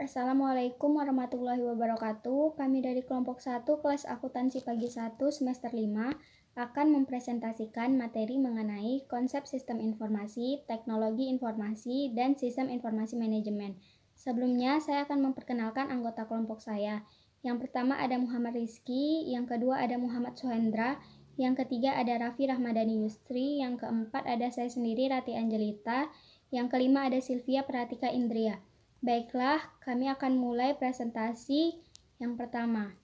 Assalamualaikum warahmatullahi wabarakatuh. Kami dari kelompok 1 kelas akuntansi pagi 1 semester 5 akan mempresentasikan materi mengenai konsep sistem informasi, teknologi informasi, dan sistem informasi manajemen. Sebelumnya, saya akan memperkenalkan anggota kelompok saya. Yang pertama ada Muhammad Rizky, yang kedua ada Muhammad Suhendra, yang ketiga ada Raffi Rahmadani Yustri, yang keempat ada saya sendiri Rati Angelita, yang kelima ada Sylvia Pratika Indria. Baiklah, kami akan mulai presentasi yang pertama.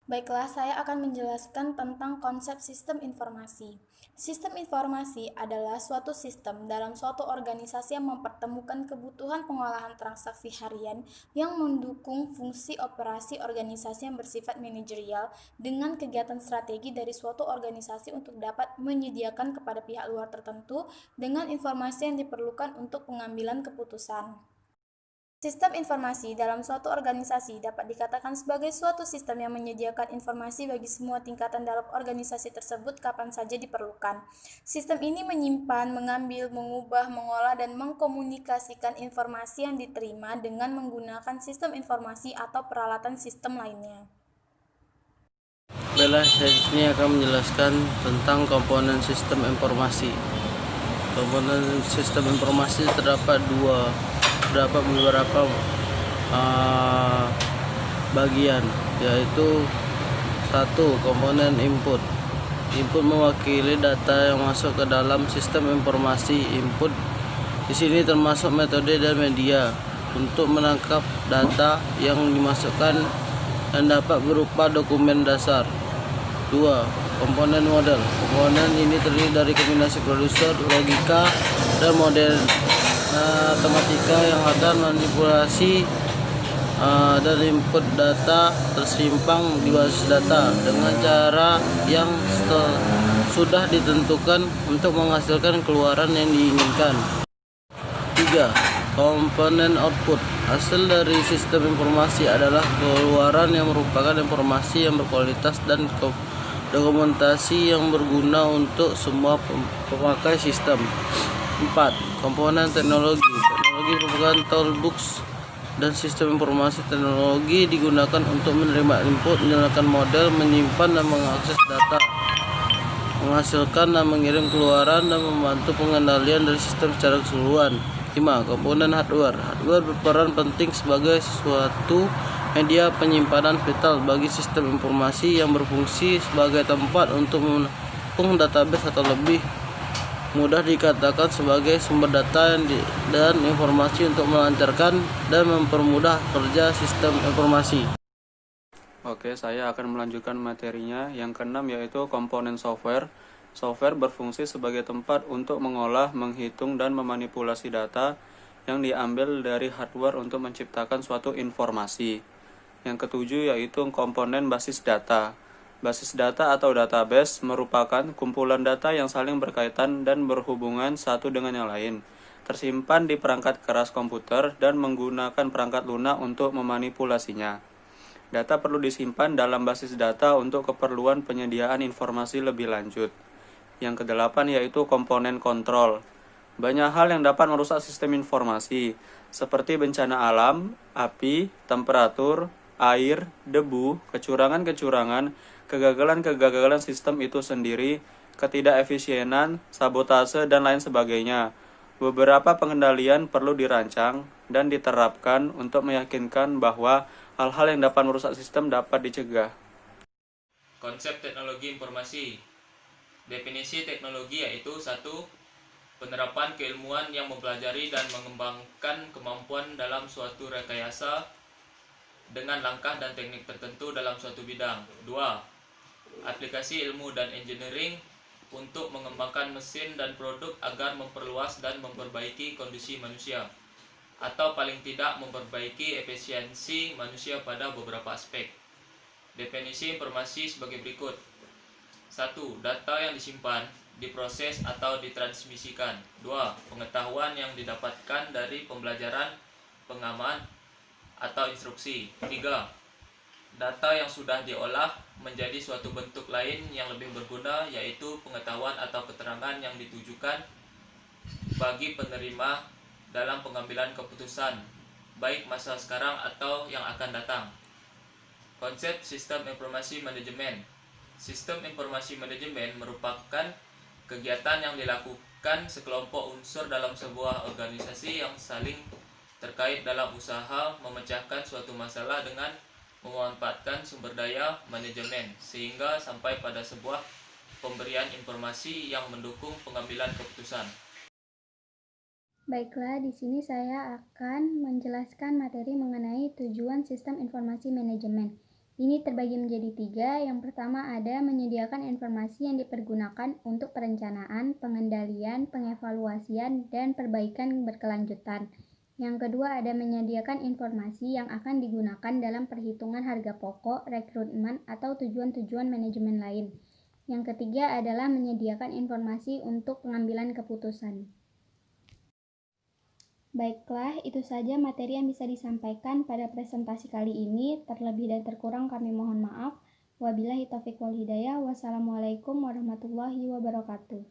Baiklah, saya akan menjelaskan tentang konsep sistem informasi. Sistem informasi adalah suatu sistem dalam suatu organisasi yang mempertemukan kebutuhan pengolahan transaksi harian yang mendukung fungsi operasi organisasi yang bersifat manajerial dengan kegiatan strategi dari suatu organisasi untuk dapat menyediakan kepada pihak luar tertentu dengan informasi yang diperlukan untuk pengambilan keputusan. Sistem informasi dalam suatu organisasi dapat dikatakan sebagai suatu sistem yang menyediakan informasi bagi semua tingkatan dalam organisasi tersebut kapan saja diperlukan. Sistem ini menyimpan, mengambil, mengubah, mengolah, dan mengkomunikasikan informasi yang diterima dengan menggunakan sistem informasi atau peralatan sistem lainnya. Baiklah, saya di sini akan menjelaskan tentang komponen sistem informasi. Komponen sistem informasi terdapat beberapa bagian, yaitu satu, komponen input. Input mewakili data yang masuk ke dalam sistem informasi. Input di sini termasuk metode dan media untuk menangkap data yang dimasukkan dan dapat berupa dokumen dasar. 2. Komponen model. Komponen ini terdiri dari kombinasi produser, logika, dan model matematika yang akan manipulasi dan input data tersimpan di basis data dengan cara yang sudah ditentukan untuk menghasilkan keluaran yang diinginkan. 3. Komponen output. Hasil dari sistem informasi adalah keluaran yang merupakan informasi yang berkualitas dan dokumentasi yang berguna untuk semua pemakai sistem. 4. Komponen teknologi. Teknologi merupakan toolbox dan sistem informasi. Teknologi digunakan untuk menerima input, menjalankan model, menyimpan dan mengakses data, menghasilkan dan mengirim keluaran, dan membantu pengendalian dari sistem secara keseluruhan. 5. Komponen hardware. Hardware berperan penting sebagai suatu media penyimpanan vital bagi sistem informasi yang berfungsi sebagai tempat untuk menampung database atau lebih mudah dikatakan sebagai sumber data dan informasi untuk melancarkan dan mempermudah kerja sistem informasi. Oke, saya akan melanjutkan materinya. Yang keenam yaitu komponen software. Software berfungsi sebagai tempat untuk mengolah, menghitung, dan memanipulasi data yang diambil dari hardware untuk menciptakan suatu informasi. Yang ketujuh yaitu komponen basis data. Basis data atau database merupakan kumpulan data yang saling berkaitan dan berhubungan satu dengan yang lain, tersimpan di perangkat keras komputer dan menggunakan perangkat lunak untuk memanipulasinya. Data perlu disimpan dalam basis data untuk keperluan penyediaan informasi lebih lanjut. Yang kedelapan yaitu komponen kontrol. Banyak hal yang dapat merusak sistem informasi, seperti bencana alam, api, temperatur, air, debu, kecurangan-kecurangan, kegagalan-kegagalan sistem itu sendiri, ketidakefisienan, sabotase, dan lain sebagainya. Beberapa pengendalian perlu dirancang dan diterapkan untuk meyakinkan bahwa hal-hal yang dapat merusak sistem dapat dicegah. Konsep teknologi informasi. Definisi teknologi yaitu 1. Penerapan keilmuan yang mempelajari dan mengembangkan kemampuan dalam suatu rekayasa dengan langkah dan teknik tertentu dalam suatu bidang. 2. Aplikasi ilmu dan engineering untuk mengembangkan mesin dan produk agar memperluas dan memperbaiki kondisi manusia, atau paling tidak memperbaiki efisiensi manusia pada beberapa aspek. Definisi informasi sebagai berikut. 1. Data yang disimpan, diproses atau ditransmisikan. 2. Pengetahuan yang didapatkan dari pembelajaran, pengaman, atau instruksi. 3. Data yang sudah diolah menjadi suatu bentuk lain yang lebih berguna, yaitu pengetahuan atau keterangan yang ditujukan bagi penerima dalam pengambilan keputusan baik masa sekarang atau yang akan datang. Konsep sistem informasi manajemen. Sistem informasi manajemen merupakan kegiatan yang dilakukan sekelompok unsur dalam sebuah organisasi yang saling terkait dalam usaha memecahkan suatu masalah dengan memanfaatkan sumber daya manajemen sehingga sampai pada sebuah pemberian informasi yang mendukung pengambilan keputusan. Baiklah, di sini saya akan menjelaskan materi mengenai tujuan sistem informasi manajemen. Ini terbagi menjadi 3. Yang pertama ada menyediakan informasi yang dipergunakan untuk perencanaan, pengendalian, pengevaluasian, dan perbaikan berkelanjutan. Yang kedua ada menyediakan informasi yang akan digunakan dalam perhitungan harga pokok, rekrutmen, atau tujuan-tujuan manajemen lain. Yang ketiga adalah menyediakan informasi untuk pengambilan keputusan. Baiklah, itu saja materi yang bisa disampaikan pada presentasi kali ini. Terlebih dan terkurang kami mohon maaf. Wabillahi taufiq wal hidayah. Wassalamualaikum warahmatullahi wabarakatuh.